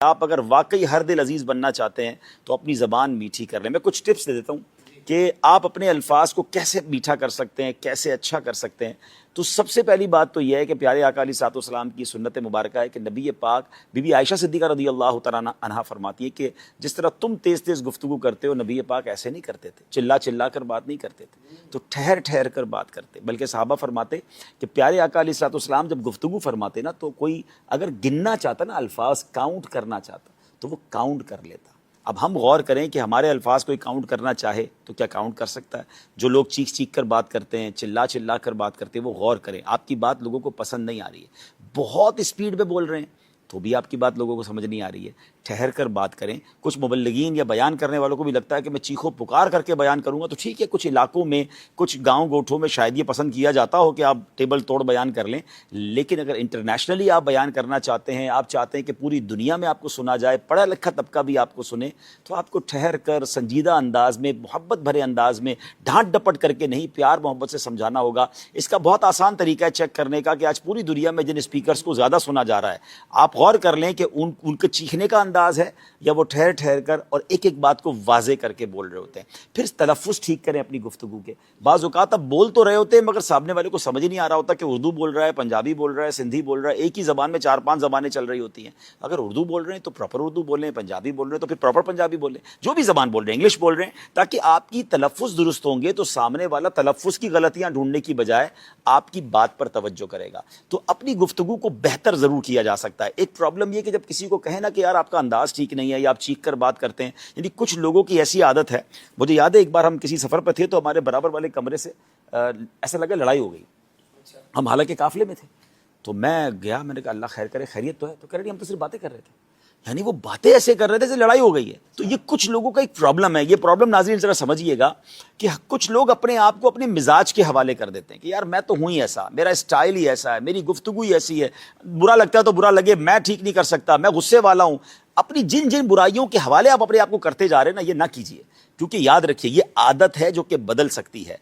آپ اگر واقعی ہر دل عزیز بننا چاہتے ہیں تو اپنی زبان میٹھی کر لیں. میں کچھ ٹپس دے دیتا ہوں کہ آپ اپنے الفاظ کو کیسے میٹھا کر سکتے ہیں, کیسے اچھا کر سکتے ہیں. تو سب سے پہلی بات تو یہ ہے کہ پیارے آقا علیہ الصلوۃ والسلام کی سنت مبارکہ ہے کہ نبی پاک بی بی عائشہ صدیقہ رضی اللہ تعالیٰ عنہا فرماتی ہے کہ جس طرح تم تیز تیز گفتگو کرتے ہو, نبی پاک ایسے نہیں کرتے تھے, چلا چلا کر بات نہیں کرتے تھے, تو ٹھہر ٹھہر کر بات کرتے. بلکہ صحابہ فرماتے کہ پیارے آقا علیہ الصلوۃ والسلام جب گفتگو فرماتے نا, تو کوئی اگر گننا چاہتا نا, الفاظ کاؤنٹ کرنا چاہتا, تو وہ کاؤنٹ کر لیتا. اب ہم غور کریں کہ ہمارے الفاظ کوئی کاؤنٹ کرنا چاہے تو کیا کاؤنٹ کر سکتا ہے؟ جو لوگ چیخ چیخ کر بات کرتے ہیں, چلا چلا کر بات کرتے ہیں, وہ غور کریں. آپ کی بات لوگوں کو پسند نہیں آ رہی ہے, بہت اسپیڈ پہ بول رہے ہیں تو بھی آپ کی بات لوگوں کو سمجھ نہیں آ رہی ہے. ٹھہر کر بات کریں. کچھ مبلغین یا بیان کرنے والوں کو بھی لگتا ہے کہ میں چیخو پکار کر کے بیان کروں گا, تو ٹھیک ہے, کچھ علاقوں میں, کچھ گاؤں گوٹھوں میں شاید یہ پسند کیا جاتا ہو کہ آپ ٹیبل توڑ بیان کر لیں. لیکن اگر انٹرنیشنلی آپ بیان کرنا چاہتے ہیں, آپ چاہتے ہیں کہ پوری دنیا میں آپ کو سنا جائے, پڑھا لکھا طبقہ بھی آپ کو سنے, تو آپ کو ٹھہر کر سنجیدہ انداز میں, محبت بھرے انداز میں, ڈانٹ ڈپٹ کر کے نہیں, پیار محبت سے سمجھانا ہوگا. اس کا بہت آسان طریقہ ہے چیک کرنے کا کہ آج پوری دنیا میں جن اسپیکرز کو زیادہ سنا جا رہا ہے, آپ غور کر لیں کہ ان کے چیخنے کا انداز ہے یا وہ ٹھہر ٹھہر کر اور ایک ایک بات کو واضح کر کے بول رہے ہوتے ہیں. پھر تلفظ ٹھیک کریں اپنی گفتگو کے. بعض اوقات اب بول تو رہے ہوتے ہیں مگر سامنے والے کو سمجھ ہی نہیں آ رہا ہوتا کہ اردو بول رہا ہے, پنجابی بول رہا ہے, سندھی بول رہا ہے. ایک ہی زبان میں 4-5 زبانیں چل رہی ہوتی ہیں. اگر اردو بول رہے ہیں تو پراپر اردو بولیں, پنجابی بول رہے ہیں تو پھر پراپر پنجابی بولیں, جو بھی زبان بول رہے ہیں, انگلش بول رہے ہیں, تاکہ آپ کی تلفظ درست ہوں گے تو سامنے والا تلفظ کی غلطیاں ڈھونڈنے کی بجائے آپ کی بات پر توجہ کرے گا. تو اپنی گفتگو کو بہتر ضرور کیا جا سکتا ہے. ایک پرابلم یہ کہ جب کسی کو کہیں نا کہ یار آپ کا انداز ٹھیک نہیں ہے یا آپ چیخ کر بات کرتے ہیں, یعنی کچھ لوگوں کی ایسی عادت ہے. مجھے یاد ہے ایک بار ہم کسی سفر پہ تھے تو ہمارے برابر والے کمرے سے ایسا لگا لڑائی ہو گئی. ہم حالانکہ قافلے میں تھے, تو میں گیا, میں نے کہا اللہ خیر کرے, خیریت تو ہے؟ تو کہہ رہے ہم تو صرف باتیں کر رہے تھے. یعنی وہ باتیں ایسے کر رہے تھے جیسے لڑائی ہو گئی ہے. تو یہ کچھ لوگوں کا ایک پرابلم ہے. یہ پرابلم ناظرین ذرا سمجھیے گا کہ کچھ لوگ اپنے آپ کو اپنے مزاج کے حوالے کر دیتے ہیں کہ یار میں تو ہوں ہی ایسا, میرا اسٹائل ہی ایسا ہے, میری گفتگو ہی ایسی ہے, برا لگتا ہے تو برا لگے, میں ٹھیک نہیں کر سکتا, میں غصے والا ہوں. اپنی جن جن برائیوں کے حوالے آپ اپنے آپ کو کرتے جا رہے ہیں نا, یہ نہ کیجیے. کیونکہ یاد رکھیے یہ عادت ہے جو کہ بدل سکتی ہے.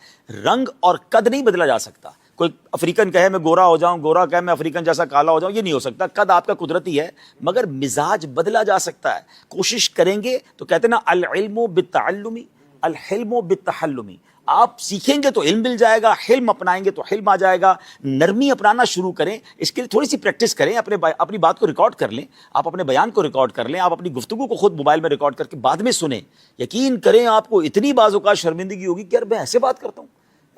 رنگ اور قد نہیں بدلا جا سکتا. کوئی افریقن کہے میں گورا ہو جاؤں, گورا کہے میں افریقن جیسا کالا ہو جاؤں, یہ نہیں ہو سکتا. قد آپ کا قدرتی ہے مگر مزاج بدلا جا سکتا ہے. کوشش کریں گے تو کہتے ہیں نا العلم بالتعلم الحلم بالتحلم. آپ سیکھیں گے تو علم مل جائے گا, حلم اپنائیں گے تو حلم آ جائے گا. نرمی اپنانا شروع کریں. اس کے لیے تھوڑی سی پریکٹس کریں, اپنی بات کو ریکارڈ کر لیں, آپ اپنے بیان کو ریکارڈ کر لیں, آپ اپنی گفتگو کو خود موبائل میں ریکارڈ کر کے بعد میں سنیں. یقین کریں آپ کو اتنی بعض اوقات شرمندگی ہوگی کہ یار میں ایسے بات کرتا ہوں.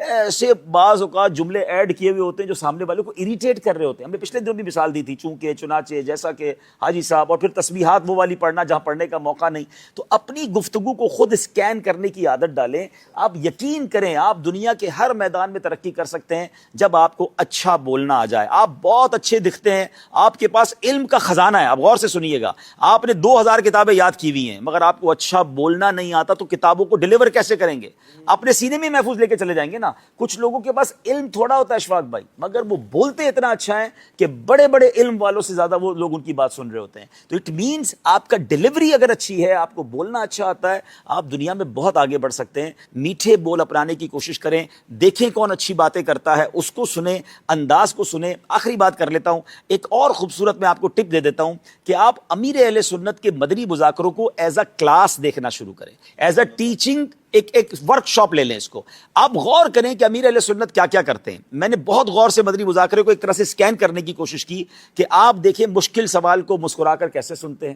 ایسے بعض اوقات جملے ایڈ کیے ہوئے ہوتے ہیں جو سامنے والے کو اریٹیٹ کر رہے ہوتے ہیں. ہم نے پچھلے دنوں بھی مثال دی تھی, چونکہ چنانچہ جیسا کہ حاجی صاحب, اور پھر تسبیحات وہ والی پڑھنا جہاں پڑھنے کا موقع نہیں. تو اپنی گفتگو کو خود اسکین کرنے کی عادت ڈالیں. آپ یقین کریں آپ دنیا کے ہر میدان میں ترقی کر سکتے ہیں جب آپ کو اچھا بولنا آ جائے. آپ بہت اچھے دکھتے ہیں, آپ کے پاس علم کا خزانہ ہے. آپ غور سے سنیے گا, آپ نے 2000 کتابیں یاد کی ہوئی ہیں مگر آپ کو اچھا بولنا نہیں آتا, تو کتابوں کو ڈیلیور کیسے کریں گے؟ اپنے سینے میں محفوظ لے کے چلے جائیں گے نا. کچھ لوگوں کے پاس علم تھوڑا ہوتا ہے اشفاق بھائی, مگر وہ بولتے اتنا اچھا ہے کہ بڑے بڑے علم والوں سے زیادہ وہ لوگ ان کی بات سن رہے ہوتے ہیں. تو اٹ مینز آپ کا ڈیلیوری اگر اچھی ہے, آپ کو بولنا اچھا آتا ہے, آپ دنیا میں بہت آگے بڑھ سکتے ہیں. میٹھے بول اپنانے کی کوشش کریں. دیکھیں کون اچھی باتیں کرتا ہے, اس کو سنیں, انداز کو سنیں. آخری بات کر لیتا ہوں, ایک اور خوبصورت میں آپ کو ٹپ دے دیتا ہوں کہ آپ امیر اہل سنت کے مدنی مذاکروں کو ایز اے کلاس دیکھنا شروع کریں, ایز اے ٹیچنگ. ایک ورک شاپ لے لیں اس کو. آپ غور کریں کہ امیر اہل سنت کیا کیا کرتے ہیں. میں نے بہت غور سے مدنی مذاکرے کو ایک طرح سے اسکین کرنے کی کوشش کی کہ آپ دیکھیں مشکل سوال کو مسکرا کر کیسے سنتے ہیں,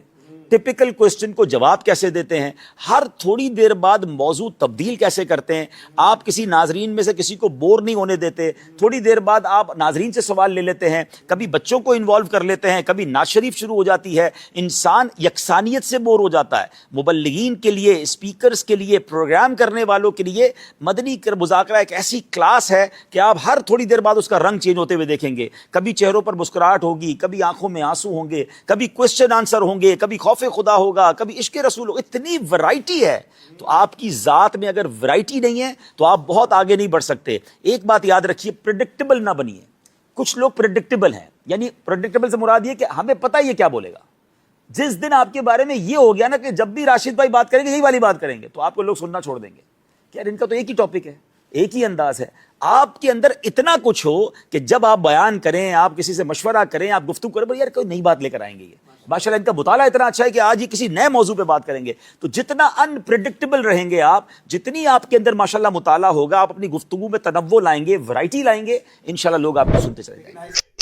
ٹپیکل کوسچن کو جواب کیسے دیتے ہیں, ہر تھوڑی دیر بعد موضوع تبدیل کیسے کرتے ہیں, آپ کسی ناظرین میں سے کسی کو بور نہیں ہونے دیتے, تھوڑی دیر بعد آپ ناظرین سے سوال لے لیتے ہیں, کبھی بچوں کو انوالو کر لیتے ہیں, کبھی نعت شریف شروع ہو جاتی ہے. انسان یکسانیت سے بور ہو جاتا ہے. مبلغین کے لیے, اسپیکرز کے لیے, پروگرام کرنے والوں کے لیے مدنی مذاکرہ ایک ایسی کلاس ہے کہ آپ ہر تھوڑی دیر بعد اس کا رنگ چینج ہوتے ہوئے دیکھیں گے. کبھی چہروں پر مسکراہٹ ہوگی, کبھی آنکھوں میں آنسو ہوں گے, کبھی کوسچن آنسر ہوں گے, کبھی خوف خدا ہوگا, کبھی عشق رسول ہوگا. اتنی ورائٹی ہے. تو آپ کی ذات میں اگر ورائٹی نہیں ہے تو آپ بہت آگے نہیں بڑھ سکتے. ایک بات یاد رکھیے, پریڈکٹیبل نہ بنیے. کچھ لوگ پریڈکٹیبل ہیں, یعنی پریڈکٹیبل سے مراد یہ کہ ہمیں پتہ یہ کیا بولے گا. جس دن آپ کے بارے میں یہ ہو گیا نا کہ جب بھی راشد بھائی بات کریں گے یہی والی بات کریں گے, تو آپ کو لوگ سننا چھوڑ دیں گے کہ یار ان کا تو ایک ہی ٹاپک ہے, ایک ہی انداز ہے. آپ کے اندر اتنا کچھ ہو کہ جب آپ بیان کریں, آپ کسی سے مشورہ کریں, آپ گفتگو کریں, یار کوئی نئی بات لے کر آئیں گے. یہ ماشاءاللہ ان کا مطالعہ اتنا اچھا ہے کہ آج یہ کسی نئے موضوع پہ بات کریں گے. تو جتنا انپریڈکٹیبل رہیں گے آپ، جتنی آپ کے اندر ماشاءاللہ مطالعہ ہوگا، آپ اپنی گفتگو میں تنوع لائیں گے، ورائٹی لائیں گے، انشاءاللہ لوگ آپ کو سنتے چلے جائیں گے.